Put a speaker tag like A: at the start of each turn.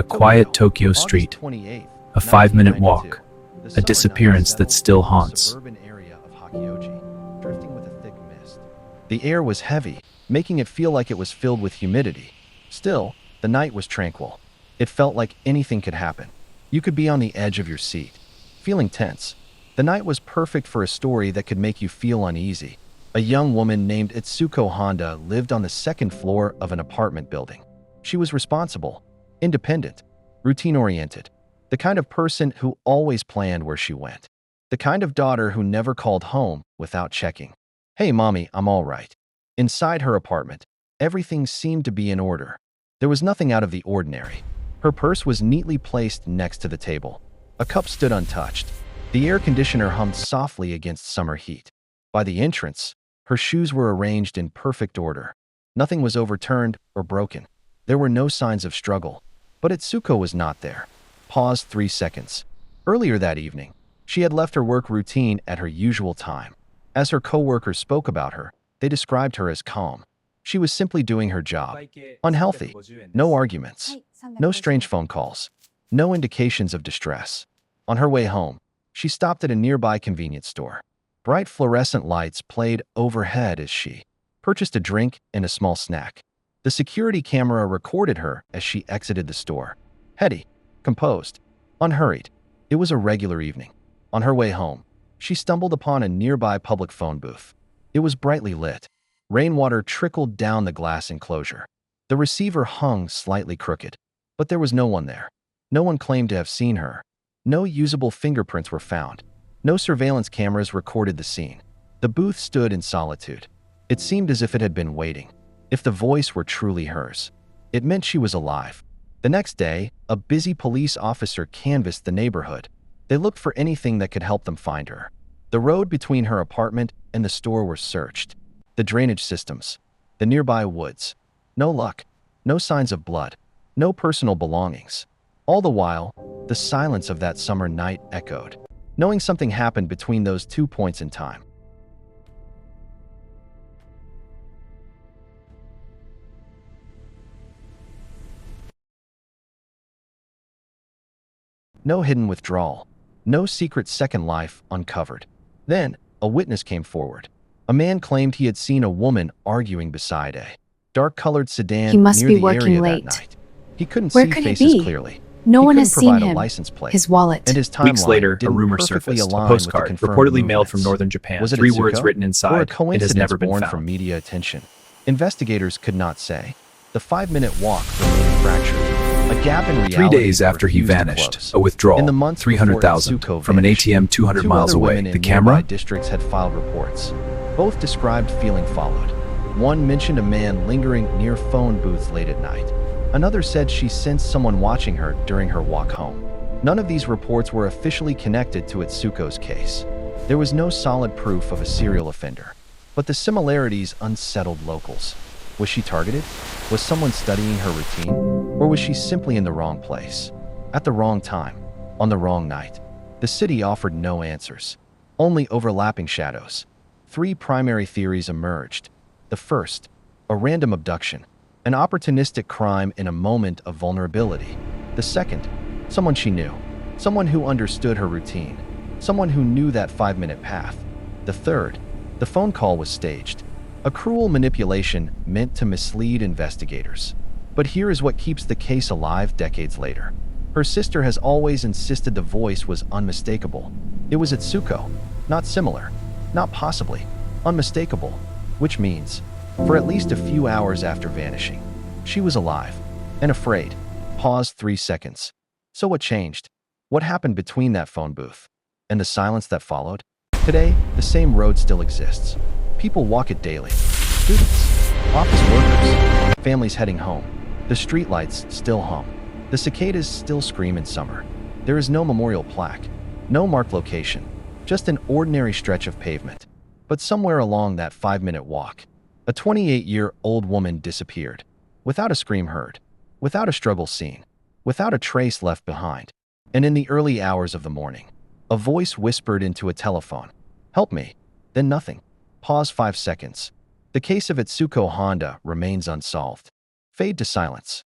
A: A quiet Tokyo street, a 5-minute walk, a disappearance that still haunts.
B: The air was heavy, making it feel like it was filled with humidity. Still, the night was tranquil. It felt like anything could happen. You could be on the edge of your seat, feeling tense. The night was perfect for a story that could make you feel uneasy. A young woman named Etzuko Honda lived on the second floor of an apartment building. She was responsible, independent, routine-oriented, the kind of person who always planned where she went, the kind of daughter who never called home without checking. "Hey, mommy, I'm all right." Inside her apartment, everything seemed to be in order. There was nothing out of the ordinary. Her purse was neatly placed next to the table. A cup stood untouched. The air conditioner hummed softly against summer heat. By the entrance, her shoes were arranged in perfect order. Nothing was overturned or broken. There were no signs of struggle. But Etsuko was not there. Paused 3 seconds. Earlier that evening, she had left her work routine at her usual time. As her co-workers spoke about her, they described her as calm. She was simply doing her job. Unhealthy. No arguments. No strange phone calls. No indications of distress. On her way home, she stopped at a nearby convenience store. Bright fluorescent lights played overhead as she purchased a drink and a small snack. The security camera recorded her as she exited the store. Heady, composed, unhurried. It was a regular evening. On her way home, she stumbled upon a nearby public phone booth. It was brightly lit. Rainwater trickled down the glass enclosure. The receiver hung slightly crooked, but there was no one there. No one claimed to have seen her. No usable fingerprints were found. No surveillance cameras recorded the scene. The booth stood in solitude. It seemed as if it had been waiting. If the voice were truly hers, it meant she was alive. The next day, a busy police officer canvassed the neighborhood. They looked for anything that could help them find her. The road between her apartment and the store were searched. The drainage systems, the nearby woods. No luck. No signs of blood. No personal belongings. All the while, the silence of that summer night echoed, knowing something happened between those 2 points in time. No hidden withdrawal. No secret second life uncovered. Then, a witness came forward. A man claimed he had seen a woman arguing beside a dark-colored sedan
C: He must
B: near
C: be
B: the
C: working
B: area
C: late.
B: that night. He couldn't
C: Where
B: see
C: could he
B: faces
C: be?
B: clearly.
C: No
B: He
C: one
B: couldn't
C: has seen
B: provide a
C: him.
B: license plate.
C: His wallet.
B: And his
A: Weeks
B: timeline
A: later, a
B: didn't
A: rumor
B: perfectly
A: surfaced, a
B: align with the
A: postcard,
B: confirmed
A: reportedly mailed from
B: movements.
A: northern Japan.
B: Was it
A: 3 words
B: Etsuko?
A: written
B: Or a
A: inside, "It has
B: coincidence
A: never been
B: born
A: found."
B: from media attention? Investigators could not say. The 5-minute walk remained fractured. A gap in reality
A: 3 days after he
B: refused to
A: vanished,
B: close.
A: a withdrawal,
B: In the months before
A: 300,000
B: Etsuko
A: from an
B: vanished,
A: ATM 200
B: two
A: miles
B: other
A: away.
B: women
A: The
B: in
A: camera?
B: nearby districts had filed reports. Both described feeling followed. One mentioned a man lingering near phone booths late at night. Another said she sensed someone watching her during her walk home. None of these reports were officially connected to Etsuko's case. There was no solid proof of a serial offender, but the similarities unsettled locals. Was she targeted? Was someone studying her routine? Or was she simply in the wrong place? At the wrong time, on the wrong night? The city offered no answers, only overlapping shadows. 3 primary theories emerged. The first, a random abduction, an opportunistic crime in a moment of vulnerability. The second, someone she knew, someone who understood her routine, someone who knew that 5-minute path. The third, the phone call was staged, a cruel manipulation meant to mislead investigators. But here is what keeps the case alive decades later. Her sister has always insisted the voice was unmistakable. It was Etsuko, not similar, not possibly, unmistakable, which means, for at least a few hours after vanishing, she was alive and afraid. Paused 3 seconds. So what changed? What happened between that phone booth and the silence that followed? Today, the same road still exists. People walk it daily. Students, office workers, families heading home. The streetlights still hum. The cicadas still scream in summer. There is no memorial plaque, no marked location, just an ordinary stretch of pavement. But somewhere along that 5-minute walk, a 28-year-old woman disappeared, without a scream heard, without a struggle seen, without a trace left behind. And in the early hours of the morning, a voice whispered into a telephone, "Help me." Then nothing. Pause 5 seconds. The case of Etsuko Honda remains unsolved. Fade to silence.